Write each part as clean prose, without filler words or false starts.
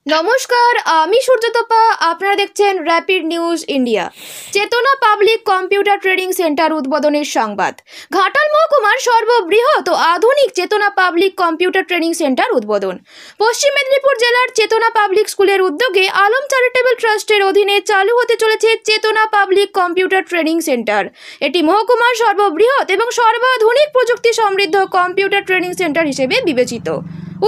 নমস্কার, আমি সূর্যতপা। আপনারা দেখছেন র্যাপিড নিউজ ইন্ডিয়া। চেতনা পাবলিক কম্পিউটার ট্রেনিং সেন্টার উদ্বোধনের সংবাদ। ঘাটাল মহকুমার সর্ববৃহৎ ও আধুনিক চেতনা পাবলিক কম্পিউটার ট্রেনিং সেন্টার উদ্বোধন। পশ্চিম মেদিনীপুর জেলার চেতনা পাবলিক স্কুলের উদ্যোগে আলম চ্যারিটেবল ট্রাস্টের অধীনে চালু হতে চলেছে চেতনা পাবলিক কম্পিউটার ট্রেনিং সেন্টার। এটি মহকুমার সর্ববৃহৎ এবং সর্বাধুনিক প্রযুক্তি সমৃদ্ধ কম্পিউটার ট্রেনিং সেন্টার হিসেবে বিবেচিত।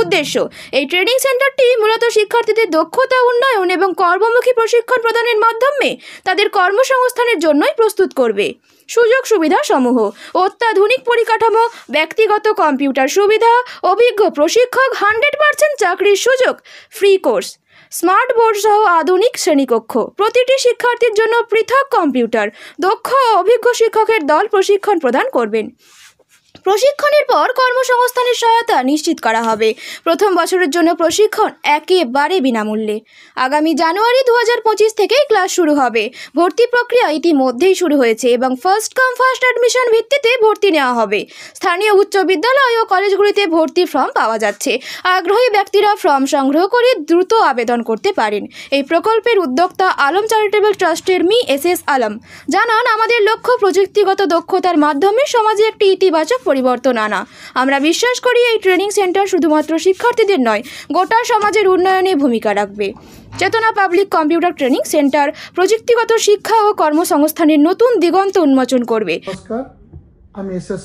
উদ্দেশ্য, এই ট্রেনিং সেন্টারটি মূলত শিক্ষার্থীদের দক্ষতা উন্নয়ন এবং কর্মমুখী প্রশিক্ষণ প্রদানের মাধ্যমে তাদের কর্মসংস্থানের জন্যই প্রস্তুত করবে। সুযোগ সুবিধা সমূহ: অত্যাধুনিক পরিকাঠামো, ব্যক্তিগত কম্পিউটার সুবিধা, অভিজ্ঞ প্রশিক্ষক, 100% চাকরির সুযোগ, ফ্রি কোর্স, স্মার্ট বোর্ড সহ আধুনিক শ্রেণীকক্ষ, প্রতিটি শিক্ষার্থীর জন্য পৃথক কম্পিউটার, দক্ষ ও অভিজ্ঞ শিক্ষকের দল প্রশিক্ষণ প্রদান করবেন। প্রশিক্ষণের পর কর্মসংস্থানের সহায়তা নিশ্চিত করা হবে। প্রথম বছরের জন্য প্রশিক্ষণ একেবারে বিনামূল্যে। আগামী জানুয়ারি 2025 থেকেই ক্লাস শুরু হবে। ভর্তি প্রক্রিয়া ইতিমধ্যেই শুরু হয়েছে এবং ফার্স্ট কাম ফার্স্ট অ্যাডমিশন ভিত্তিতে ভর্তি নেওয়া হবে। স্থানীয় উচ্চ বিদ্যালয় ও কলেজগুলিতে ভর্তি ফর্ম পাওয়া যাচ্ছে। আগ্রহী ব্যক্তিরা ফর্ম সংগ্রহ করে দ্রুত আবেদন করতে পারেন। এই প্রকল্পের উদ্যোক্তা আলম চ্যারিটেবল ট্রাস্টের SS আলম জানান, আমাদের লক্ষ্য প্রযুক্তিগত দক্ষতার মাধ্যমে সমাজে একটি ইতিবাচক পরিবর্তন আনা। আমরা বিশ্বাস করি এই ট্রেনিং সেন্টার শুধুমাত্র শিক্ষার্থীদের নয়, গোটা সমাজের উন্নয়নে ভূমিকা রাখবে। চেতনা পাবলিক কম্পিউটার ট্রেনিং সেন্টার প্রযুক্তিগত শিক্ষা ও কর্মসংস্থানের নতুন দিগন্ত উন্মোচন করবে। নমস্কার, আমি SS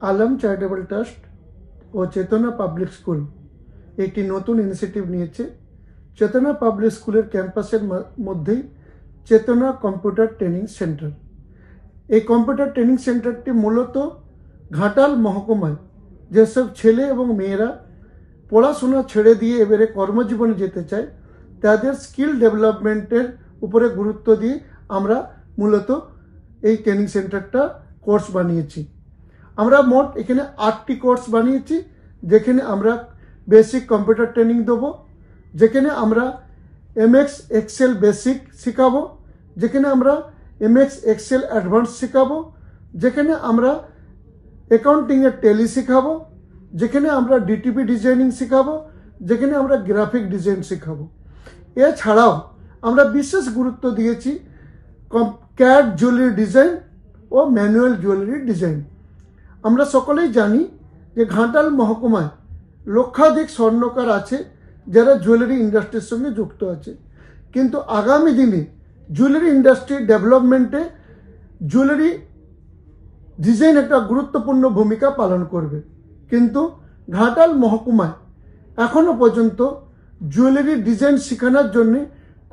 আলম চ্যারিটেবল ট্রাস্ট ও চেতনা পাবলিক স্কুল একটি নতুন ইনিশিয়েটিভ নিয়েছে। চেতনা পাবলিক স্কুলের ক্যাম্পাসের মধ্যেই চেতনা কম্পিউটার ট্রেনিং সেন্টার। এই কম্পিউটার ট্রেনিং সেন্টারটি মূলত ঘাটাল মহকুমায় যেসব ছেলে এবং মেয়েরা পড়াশোনা ছেড়ে দিয়ে এবারে কর্মজীবনে যেতে চায়, তাদের স্কিল ডেভেলপমেন্টের উপরে গুরুত্ব দিয়ে আমরা মূলত এই ট্রেনিং সেন্টারটা কোর্স বানিয়েছি। আমরা মোট এখানে 8টি কোর্স বানিয়েছি, যেখানে আমরা বেসিক কম্পিউটার ট্রেনিং দেবো, যেখানে আমরা MX এক্সেল বেসিক শেখাবো, যেখানে আমরা MX এক্সেল অ্যাডভান্স শেখাবো, যেখানে আমরা অ্যাকাউন্টিংয়ের ট্যালি শেখাবো, যেখানে আমরা DTP ডিজাইনিং শেখাবো, যেখানে আমরা গ্রাফিক ডিজাইন শেখাবো। এছাড়াও আমরা বিশেষ গুরুত্ব দিয়েছি CAD জুয়েলারি ডিজাইন ও ম্যানুয়াল জুয়েলারি ডিজাইন। আমরা সকলেই জানি যে ঘাটাল মহকুমায় লক্ষাধিক স্বর্ণকার আছে যারা জুয়েলারি ইন্ডাস্ট্রির সঙ্গে যুক্ত আছে, কিন্তু আগামী দিনে জুয়েলারি ইন্ডাস্ট্রির ডেভেলপমেন্টে জুয়েলারি ডিজাইন একটা গুরুত্বপূর্ণ ভূমিকা পালন করবে। কিন্তু ঘাটাল মহকুমায় এখনো পর্যন্ত জুয়েলারি ডিজাইন শেখানোর জন্য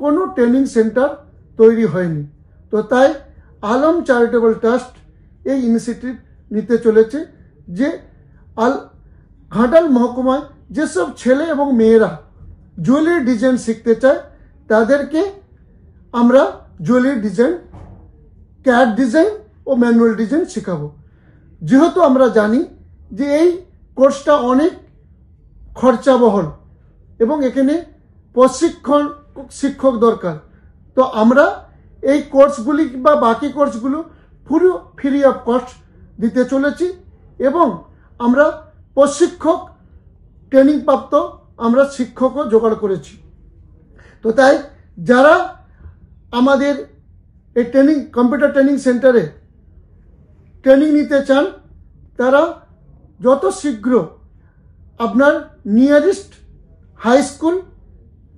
কোনো ট্রেনিং সেন্টার তৈরি হয়নি। তো তাই আলম চ্যারিটেবল ট্রাস্ট এই ইনিশিয়েটিভ নিতে চলেছে যে ঘাটাল মহকুমায় যেসব ছেলে এবং মেয়েরা জুয়েলারি ডিজাইন শিখতে চায় তাদেরকে আমরা জুয়েলারি ডিজাইন, CAD ডিজাইন ও ম্যানুয়াল ডিজাইন শেখাবো। যেহেতু আমরা জানি যে এই কোর্সটা অনেক খরচাবহুল এবং এখানে শিক্ষক দরকার, তো আমরা এই কোর্সগুলি বা বাকি কোর্সগুলো পুরো ফ্রি অফ কস্ট দিতে চলেছি এবং আমরা প্রশিক্ষক ট্রেনিং প্রাপ্ত আমরা শিক্ষকও জোগাড় করেছি। তো তাই যারা আমাদের এই কম্পিউটার ট্রেনিং সেন্টারে ট্রেনিং নিতে চান, তারা যত শীঘ্র আপনার নিয়ারেস্ট হাই স্কুল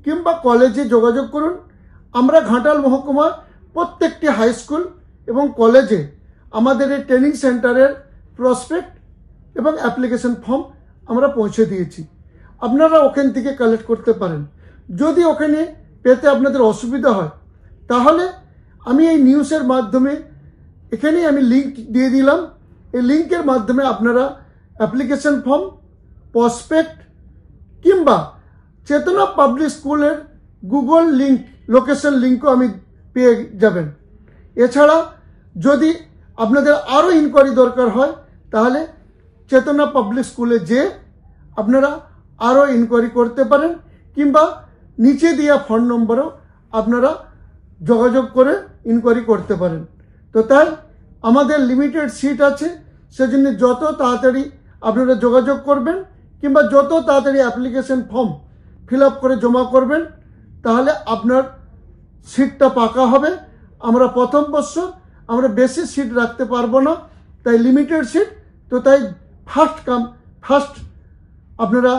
কিংবা কলেজে যোগাযোগ করুন। আমরা ঘাটাল মহকুমার প্রত্যেকটি হাই স্কুল এবং কলেজে আমাদের এই ট্রেনিং সেন্টারের প্রসপেক্ট এবং অ্যাপ্লিকেশন ফর্ম আমরা পৌঁছে দিয়েছি। আপনারা ওখান থেকে কালেক্ট করতে পারেন। যদি ওখানে পেতে আপনাদের অসুবিধা হয়, তাহলে আমি এই নিউজের মাধ্যমে এখানেই আমি লিঙ্ক দিয়ে দিলাম। এই লিঙ্কের মাধ্যমে আপনারা অ্যাপ্লিকেশন ফর্ম, প্রসপেক্ট কিংবা চেতনা পাবলিক স্কুলের গুগল লিঙ্ক, লোকেশন লিঙ্কও আমি পেয়ে যাবেন। এছাড়া যদি আপনাদের আরও ইনকোয়ারি দরকার হয়, তাহলে চেতনা পাবলিক স্কুলে যে আপনারা আরও ইনকোয়ারি করতে পারেন কিংবা নিচে দেওয়া ফোন নম্বরও আপনারা যোগাযোগ করে ইনকোয়ারি করতে পারেন। তো তাই আমাদের লিমিটেড সিট আছে, সেজন্য যত তাড়াতাড়ি আপনারা যোগাযোগ করবেন কিংবা যত তাড়াতাড়ি অ্যাপ্লিকেশন ফর্ম ফিল আপ করে জমা করবেন, তাহলে আপনার সিটটা পাকা হবে। আমরা প্রথম বছর আমরা বেশি সিট রাখতে পারবো না, তাই লিমিটেড সিট, তো তাই ফার্স্ট আপনারা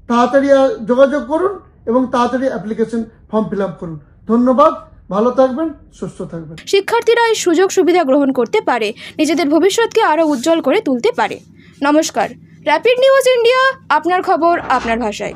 তাড়াতাড়ি যোগাযোগ করুন এবং তাড়াতাড়ি অ্যাপ্লিকেশন ফর্ম ফিল আপ করুন। ধন্যবাদ, ভালো থাকবেন, সুস্থ থাকবেন। শিক্ষার্থীরা এই সুযোগ সুবিধা গ্রহণ করতে পারে, নিজেদের ভবিষ্যৎকে আরও উজ্জ্বল করে তুলতে পারে। নমস্কার, র্যাপিড নিউজ ইন্ডিয়া, আপনার খবর আপনার ভাষায়।